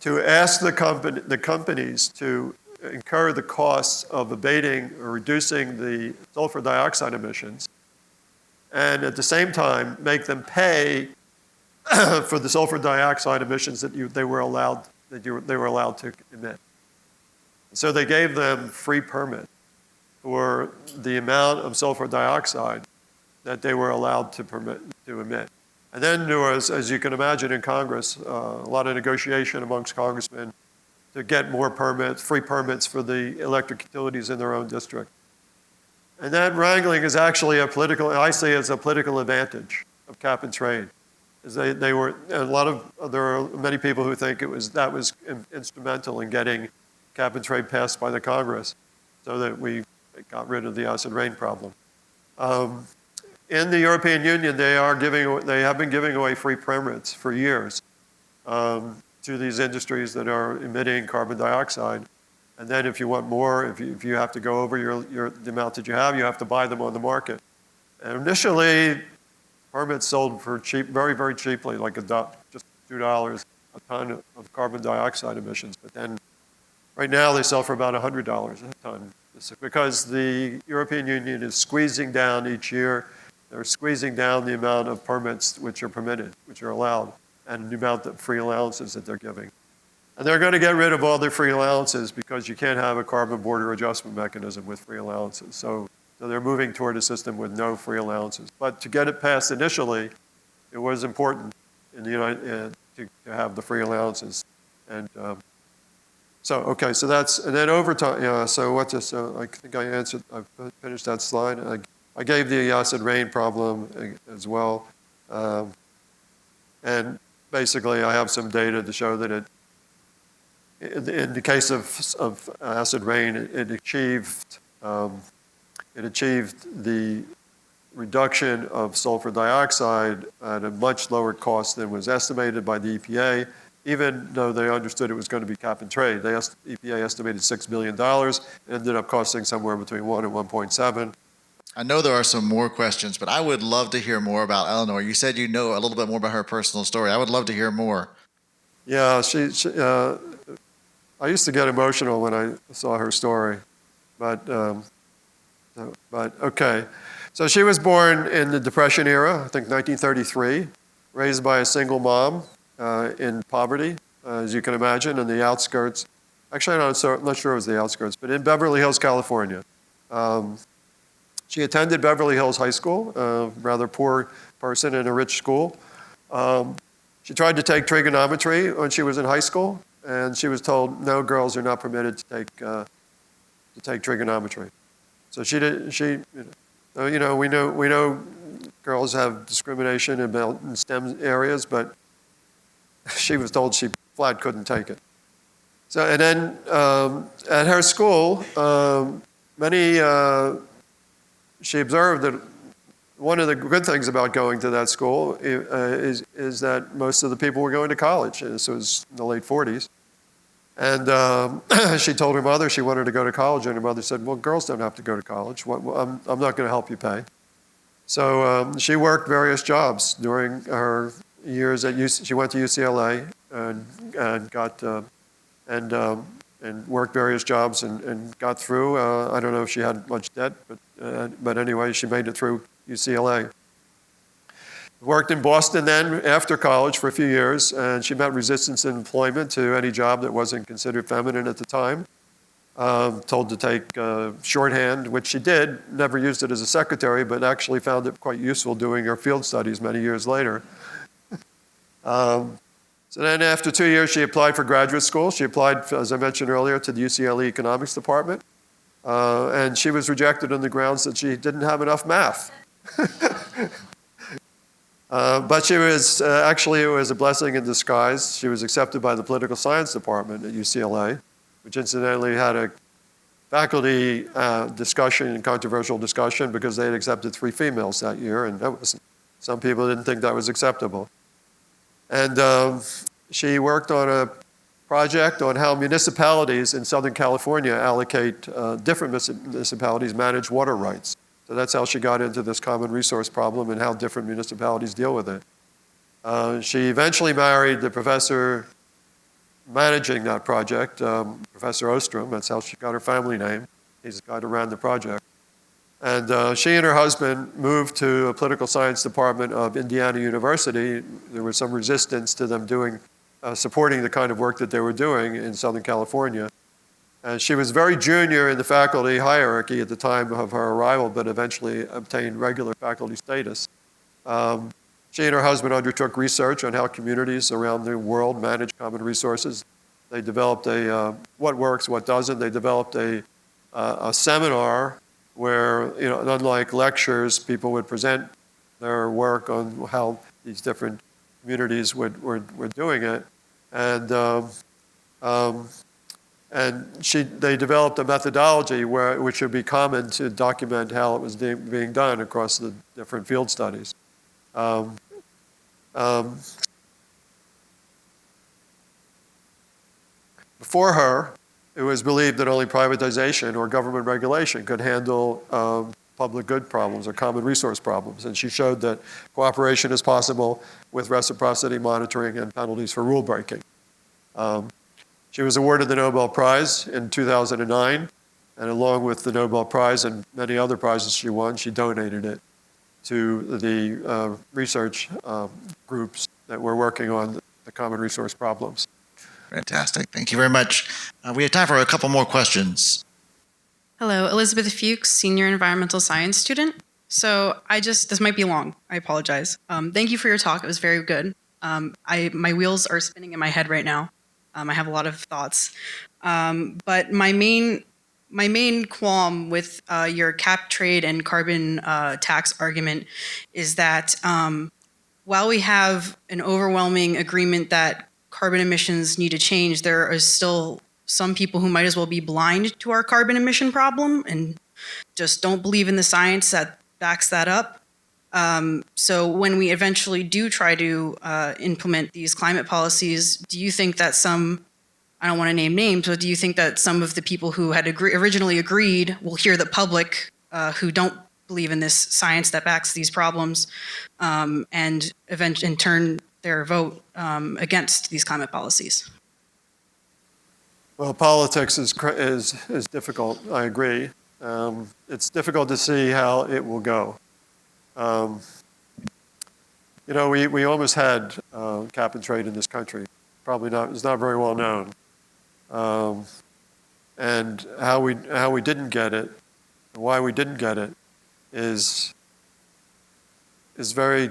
ask the companies to incur the costs of abating or reducing the sulfur dioxide emissions, and at the same time make them pay for the sulfur dioxide emissions that they were allowed to emit. So they gave them free permit for the amount of sulfur dioxide that they were allowed to emit. And then there was, as you can imagine in Congress, a lot of negotiation amongst congressmen to get more permits, free permits for the electric utilities in their own district. And that wrangling is actually I see it as a political advantage of cap and trade. There are many people who think that was instrumental in getting cap and trade passed by the Congress so that we got rid of the acid rain problem. In the European Union, they have been giving away free permits for years to these industries that are emitting carbon dioxide. And then if you want more, if you have to go over the amount that you have to buy them on the market. And initially, permits sold for cheap, very, very cheaply, like just $2 a ton of carbon dioxide emissions. But then right now they sell for about $100 a ton. Because the European Union is squeezing down each year. They're squeezing down the amount of permits which are permitted, which are allowed, and the amount of free allowances that they're giving. And they're going to get rid of all their free allowances because you can't have a carbon border adjustment mechanism with free allowances. So they're moving toward a system with no free allowances. But to get it passed initially, it was important in the to have the free allowances. And so that's, and then over time, so I think I finished that slide. I gave the acid rain problem as well. And basically I have some data to show that in the case of acid rain, it achieved the reduction of sulfur dioxide at a much lower cost than was estimated by the EPA, even though they understood it was going to be cap and trade. EPA estimated $6 billion. It ended up costing somewhere between 1 and 1.7. I know there are some more questions, but I would love to hear more about Eleanor. You said you know a little bit more about her personal story. I would love to hear more. Yeah, I used to get emotional when I saw her story, but okay. So she was born in the Depression era, I think 1933, raised by a single mom in poverty, as you can imagine, in the outskirts. Actually, I'm not sure it was the outskirts, but in Beverly Hills, California. She attended Beverly Hills High School, a rather poor person in a rich school. She tried to take trigonometry when she was in high school, and she was told, no, girls are not permitted to take trigonometry. So she did. We know girls have discrimination in STEM areas, but she was told she flat couldn't take it. So, and then at her school, she observed that one of the good things about going to that school is that most of the people were going to college. This was in the late 40s. And she told her mother she wanted to go to college, and her mother said, well, girls don't have to go to college. I'm not going to help you pay. So she worked various jobs during her years at UC. She went to UCLA and worked various jobs and got through. I don't know if she had much debt, but anyway, she made it through UCLA. Worked in Boston then after college for a few years, and she met resistance in employment to any job that wasn't considered feminine at the time. Told to take shorthand, which she did, never used it as a secretary, but actually found it quite useful doing her field studies many years later. So then after 2 years, she applied for graduate school. She applied, as I mentioned earlier, to the UCLA economics department. And she was rejected on the grounds that she didn't have enough math. But she was, actually, it was a blessing in disguise. She was accepted by the political science department at UCLA, which incidentally had a faculty discussion and controversial discussion because they had accepted 3 females that year, and some people didn't think that was acceptable. And she worked on a project on how municipalities in Southern California allocate, different municipalities manage water rights. So that's how she got into this common resource problem and how different municipalities deal with it. She eventually married the professor managing that project, Professor Ostrom. That's how she got her family name. He's the guy who ran the project. And she and her husband moved to a political science department of Indiana University. There was some resistance to them supporting the kind of work that they were doing in Southern California. And she was very junior in the faculty hierarchy at the time of her arrival, but eventually obtained regular faculty status. She and her husband undertook research on how communities around the world manage common resources. They developed what works, what doesn't. They developed a seminar where, unlike lectures, people would present their work on how these different communities were doing it. And they developed a methodology which would be common to document how it was being done across the different field studies. Before her, it was believed that only privatization or government regulation could handle public good problems or common resource problems. And she showed that cooperation is possible with reciprocity monitoring and penalties for rule breaking. She was awarded the Nobel Prize in 2009, and along with the Nobel Prize and many other prizes she won, she donated it to the research groups that were working on the common resource problems. Fantastic. Thank you very much. We have time for a couple more questions. Hello, Elizabeth Fuchs, senior environmental science student. So this might be long, I apologize. Thank you for your talk, it was very good. My wheels are spinning in my head right now. I have a lot of thoughts. But my main qualm with your cap trade and carbon tax argument is that while we have an overwhelming agreement that carbon emissions need to change, there are still some people who might as well be blind to our carbon emission problem and just don't believe in the science that backs that up. So when we eventually do try to implement these climate policies, do you think that I don't want to name names, but do you think that some of the people who had originally agreed will hear the public who don't believe in this science that backs these problems and eventually turn their vote against these climate policies? Well, politics is difficult, I agree. It's difficult to see how it will go. We almost had cap and trade in this country. Probably not. It's not very well known. And how we didn't get it, and why we didn't get it, is very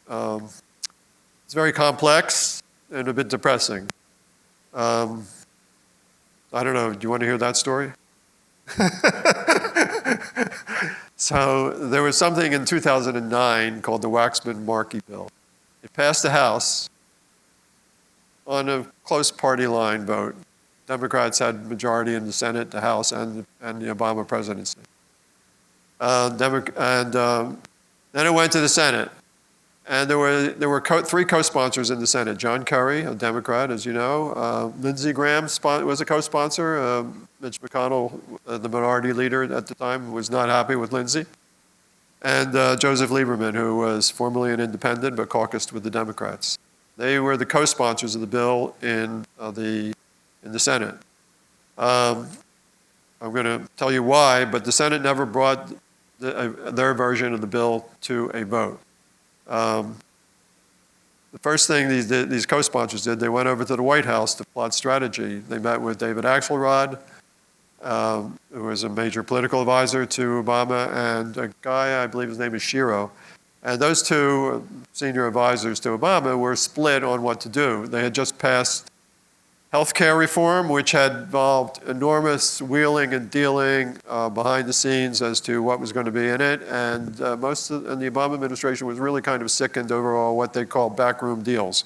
it's very complex. and a bit depressing. I don't know, do you want to hear that story? So there was something in 2009 called the Waxman-Markey bill. It passed the House on a close party line vote. Democrats had majority in the Senate, the House, and the Obama presidency. Then it went to the Senate. And there were three co-sponsors in the Senate. John Kerry, a Democrat, as you know. Lindsey Graham was a co-sponsor. Mitch McConnell, the minority leader at the time, was not happy with Lindsey. And Joseph Lieberman, who was formerly an independent but caucused with the Democrats. They were the co-sponsors of the bill in the Senate. I'm going to tell you why, but the Senate never brought their version of the bill to a vote. The first thing these co-sponsors did, they went over to the White House to plot strategy. They met with David Axelrod, who was a major political advisor to Obama, and a guy, I believe his name is Shiro. And those two senior advisors to Obama were split on what to do. They had just passed healthcare reform, which had involved enormous wheeling and dealing behind the scenes as to what was going to be in it. And and the Obama administration was really kind of sickened over what they call backroom deals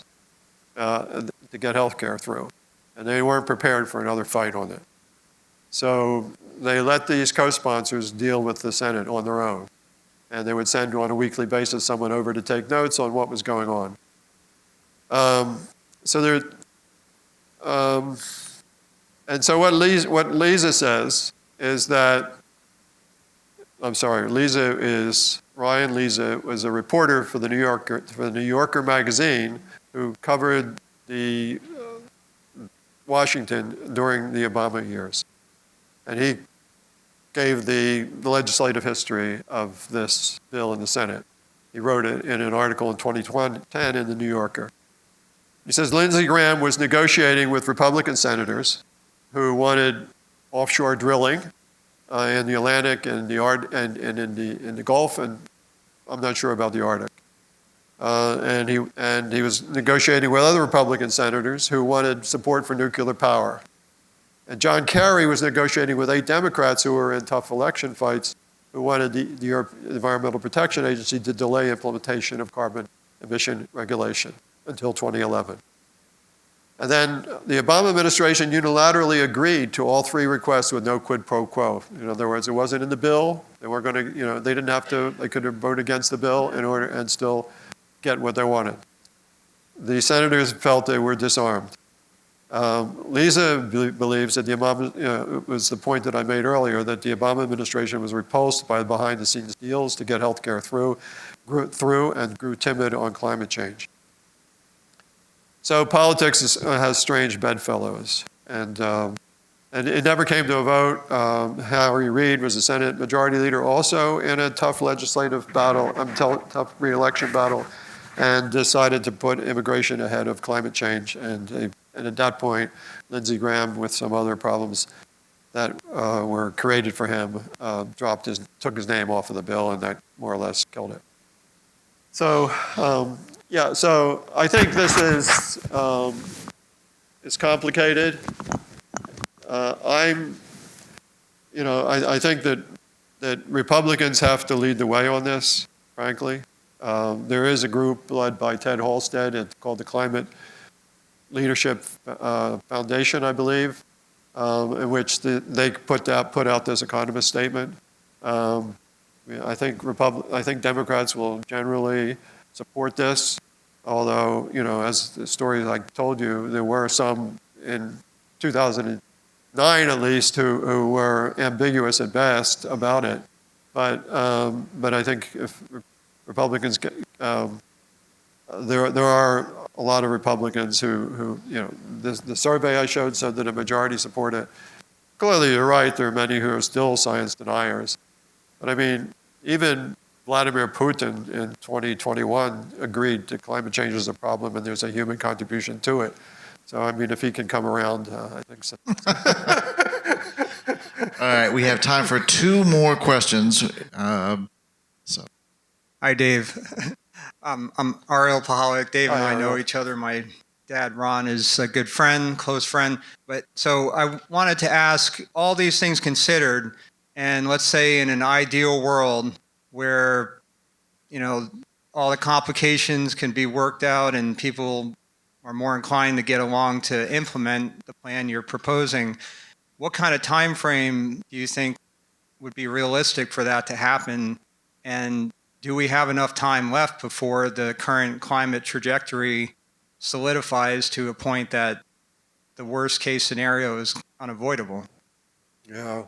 to get healthcare through. And they weren't prepared for another fight on it. So they let these co-sponsors deal with the Senate on their own. And they would send on a weekly basis someone over to take notes on what was going on. And so what Lisa says is that, Ryan Lisa was a reporter for the New Yorker magazine who covered the Washington during the Obama years. And he gave the legislative history of this bill in the Senate. He wrote it in an article in 2010 in the New Yorker. He says Lindsey Graham was negotiating with Republican senators who wanted offshore drilling in the Atlantic and in the Gulf, and I'm not sure about the Arctic. And he was negotiating with other Republican senators who wanted support for nuclear power. And John Kerry was negotiating with 8 Democrats who were in tough election fights who wanted the Environmental Protection Agency to delay implementation of carbon emission regulation until 2011. And then the Obama administration unilaterally agreed to all 3 requests with no quid pro quo. In other words, it wasn't in the bill. They weren't going to, they didn't have to, they could vote against the bill in order and still get what they wanted. The senators felt they were disarmed. Lisa believes that the Obama, it was the point that I made earlier, that the Obama administration was repulsed by behind-the-scenes deals to get health care through and grew timid on climate change. So politics has strange bedfellows, and it never came to a vote. Harry Reid was the Senate Majority Leader, also in a tough legislative battle, tough re-election battle, and decided to put immigration ahead of climate change. And at that point, Lindsey Graham, with some other problems that were created for him, took his name off of the bill, and that more or less killed it. So. Yeah, so I think this is complicated. I think that Republicans have to lead the way on this, frankly. There is a group led by Ted Halstead called the Climate Leadership Foundation, I believe, in which they put out this economist statement. I think Democrats will generally support this, although, as the stories I told you, there were some in 2009 at least who were ambiguous at best about it. But I think if Republicans, there are a lot of Republicans who the survey I showed said that a majority support it. Clearly, you're right. There are many who are still science deniers. But I mean, even Vladimir Putin in 2021 agreed that climate change is a problem and there's a human contribution to it. So, I mean, if he can come around, I think so. All right, we have time for 2 more questions. Hi, Dave. I'm Ariel Pahalik. Dave and I know each other my dad, Ron, is a good friend, close friend. But so I wanted to ask, all these things considered, and let's say in an ideal world where, all the complications can be worked out and people are more inclined to get along to implement the plan you're proposing, what kind of time frame do you think would be realistic for that to happen? And do we have enough time left before the current climate trajectory solidifies to a point that the worst case scenario is unavoidable? Yeah.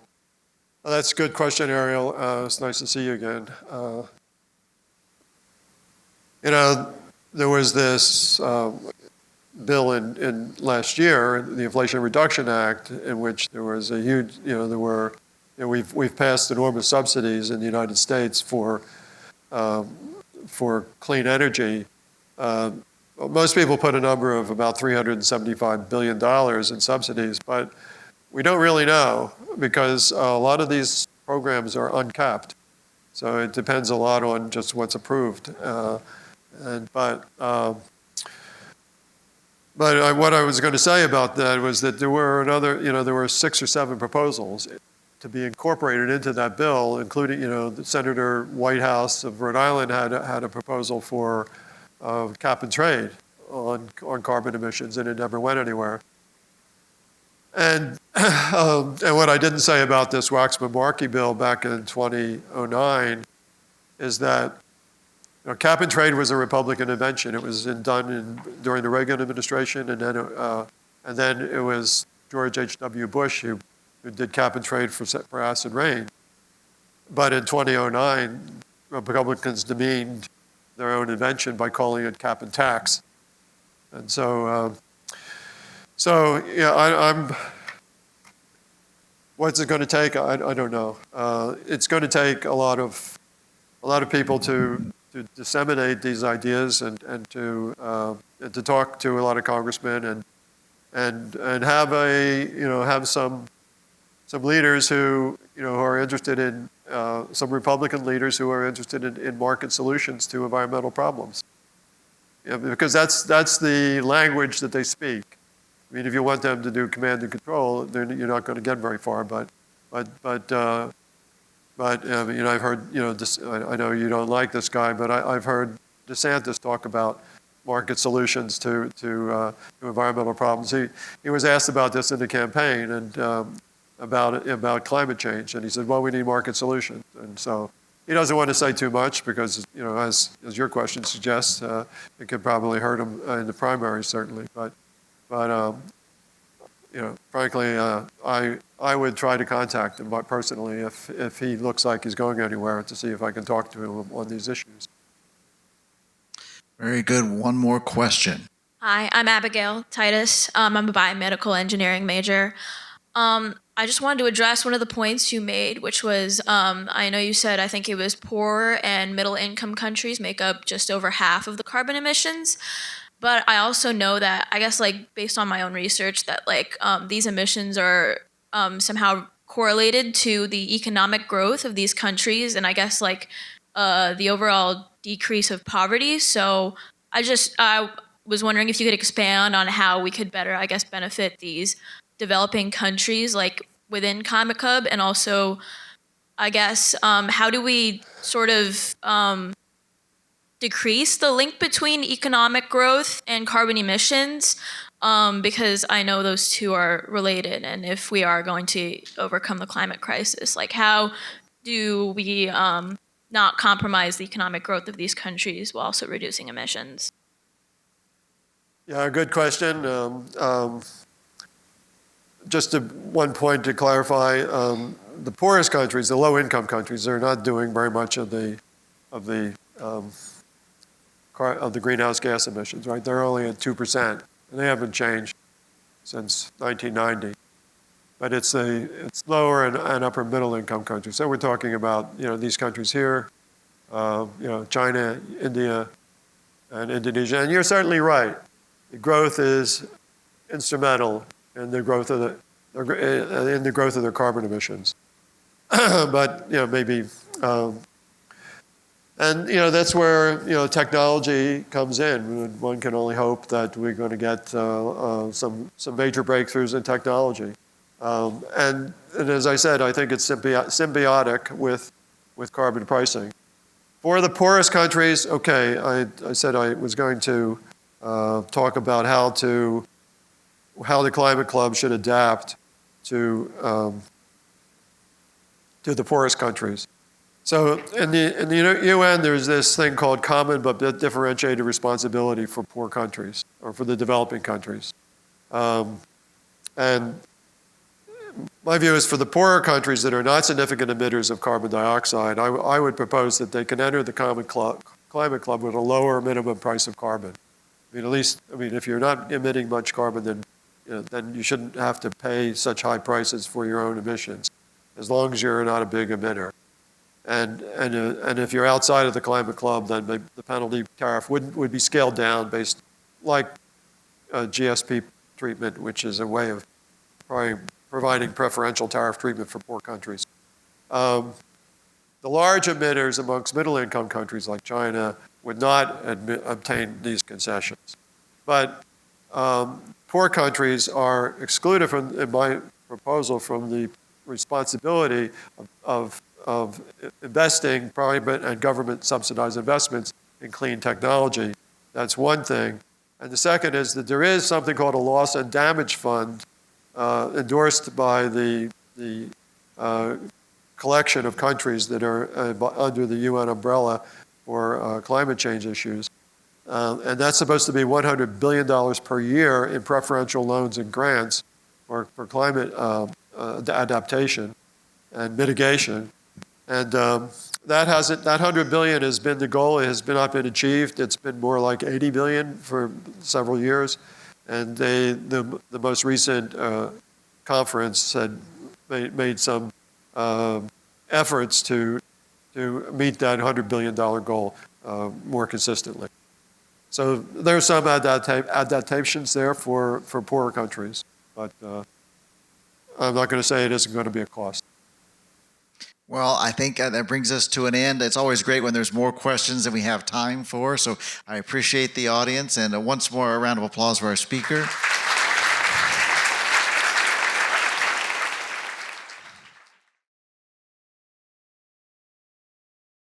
Well, that's a good question, Ariel. It's nice to see you again. There was this bill in last year, the Inflation Reduction Act, in which there was a huge, we've passed enormous subsidies in the United States for clean energy. Most people put a number of about $375 billion in subsidies, but we don't really know because a lot of these programs are uncapped. So it depends a lot on just what's approved. But what I was going to say about that was that there were 6 or 7 proposals to be incorporated into that bill, including, the Senator Whitehouse of Rhode Island had a proposal for cap and trade on carbon emissions, and it never went anywhere. And what I didn't say about this Waxman-Markey bill back in 2009 is that cap and trade was a Republican invention. It was done during the Reagan administration, and then it was George H.W. Bush who did cap and trade for acid rain. But in 2009, Republicans demeaned their own invention by calling it cap and tax. And so what's it going to take? I don't know. It's going to take a lot of people to disseminate these ideas and to talk to a lot of congressmen and have some leaders who are interested in some Republican leaders who are interested in market solutions to environmental problems. Because that's the language that they speak. I mean, if you want them to do command and control, then you're not going to get very far. But I've heard, I know you don't like this guy, but I've heard DeSantis talk about market solutions to environmental problems. He was asked about this in the campaign and about climate change, and he said, well, we need market solutions. And so he doesn't want to say too much because, as your question suggests, it could probably hurt him in the primary, certainly. But frankly, I would try to contact him personally if he looks like he's going anywhere to see if I can talk to him on these issues. Very good. One more question. Hi, I'm Abigail Titus. I'm a biomedical engineering major. I just wanted to address one of the points you made, which was, I know you said, I think it was poor and middle income countries make up just over half of the carbon emissions. But I also know that, I guess, based on my own research, that these emissions are somehow correlated to the economic growth of these countries, and I guess the overall decrease of poverty. So I was wondering if you could expand on how we could better, I guess, benefit these developing countries within Climate Club, and also, I guess, how do we sort of decrease the link between economic growth and carbon emissions, because I know those two are related, and if we are going to overcome the climate crisis, how do we not compromise the economic growth of these countries while also reducing emissions? Yeah, good question. Just one point to clarify, the poorest countries, the low-income countries, are not doing very much of the greenhouse gas emissions, right? They're only at 2%, and they haven't changed since 1990. But it's lower and upper middle-income countries. So we're talking about these countries here, China, India, and Indonesia. And you're certainly right. The growth is instrumental in the growth of their carbon emissions. But maybe And that's where technology comes in. One can only hope that we're going to get some major breakthroughs in technology. And as I said, I think it's symbiotic with carbon pricing. For the poorest countries, okay, I said I was going to talk about how the Climate Club should adapt to the poorest countries. So in the UN, there's this thing called common but differentiated responsibility for poor countries, or for the developing countries. And my view is for the poorer countries that are not significant emitters of carbon dioxide, I would propose that they can enter the Climate Club with a lower minimum price of carbon. If you're not emitting much carbon, then you shouldn't have to pay such high prices for your own emissions, as long as you're not a big emitter. And if you're outside of the Climate Club, then the penalty tariff would be scaled down based like GSP treatment, which is a way of providing preferential tariff treatment for poor countries. The large emitters amongst middle-income countries like China would not obtain these concessions. But poor countries are excluded in my proposal from the responsibility of investing private and government subsidized investments in clean technology. That's one thing. And the second is that there is something called a loss and damage fund endorsed by the collection of countries that are under the UN umbrella for climate change issues. And that's supposed to be $100 billion per year in preferential loans and grants for climate adaptation and mitigation. And that $100 billion has been the goal. It has not been achieved. It's been more like 80 billion for several years. And the most recent conference had made some efforts to meet that $100 billion goal more consistently. So there's some adaptations there for poorer countries, but I'm not going to say it isn't going to be a cost. Well, I think that brings us to an end. It's always great when there's more questions than we have time for, so I appreciate the audience. And once more, a round of applause for our speaker.